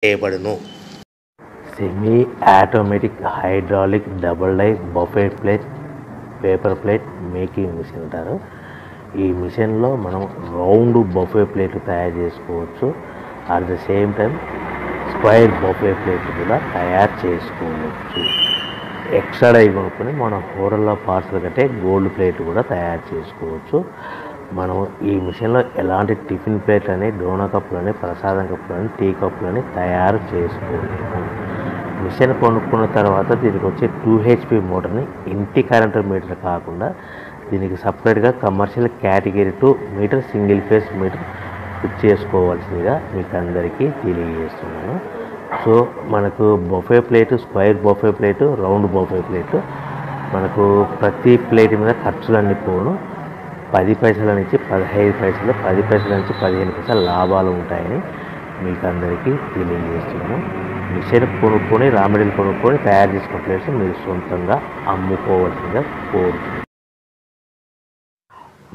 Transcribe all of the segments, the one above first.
చేయబడును. Semi automatic hydraulic double die buffet plate paper plate making machine అంటారు. ఈ మిషన్లో మనం రౌండ్ బఫే ప్లేట్ తయారు చేసుకోవచ్చు. At the same time square buffet plate కూడా తయారు చేసుకోవచ్చు. ఎక్స్ట్రా డై కొనుక్కొని మనం హోటల్లో పార్సల్ కంటే గోల్డ్ ప్లేట్ కూడా తయారు చేసుకోవచ్చు. మనం ఈ మిషన్లో ఎలాంటి టిఫిన్ ప్లేట్లని, డోనా కప్పులని, ప్రసాదం కప్పులని, టీ కప్పులని తయారు చేసుకోలేము. మిషన్ కొనుక్కున్న తర్వాత దీనికి వచ్చే 2 HP మోటార్ని ఇంటి కరెంటు మీటర్ కాకుండా దీనికి సపరేట్గా commercial category 2 meter single phase meter fit చేసుకోవాల్సిందిగా మీకు అందరికీ తెలియజేస్తున్నాను. సో మనకు buffet plate, square buffet plate, round buffet plate, మనకు ప్రతి ప్లేట్ మీద ఖర్చులన్నీ పోను 10 పైసల నుంచి 15 పైసలు, 10 పైసల నుంచి 15 పైసలు లాభాలు ఉంటాయని మీకు అందరికీ తెలియజేస్తున్నాను. మిషన్ కొనుక్కొని, రా మెటీరియల్ కొనుక్కొని తయారు చేసుకున్న ప్లేట్స్ మీరు సొంతంగా అమ్ముకోవాల్సిందిగా కోరుతున్నాను.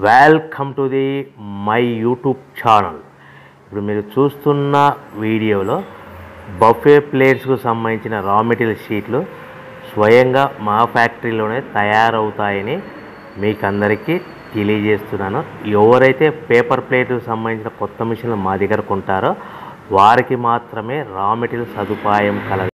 Welcome to the my YouTube channel. ఇప్పుడు మీరు చూస్తున్న వీడియోలో బఫే ప్లేట్స్కు సంబంధించిన రా మెటీరియల్ షీట్లు స్వయంగా మా ఫ్యాక్టరీలోనే తయారవుతాయని మీకు అందరికీ తెలియజేస్తున్నాను. ఎవరైతే పేపర్ ప్లేట్కు సంబంధించిన కొత్త మిషన్లు మా దగ్గర కొంటారో వారికి మాత్రమే రా మెటీరియల్ సదుపాయం కలదు.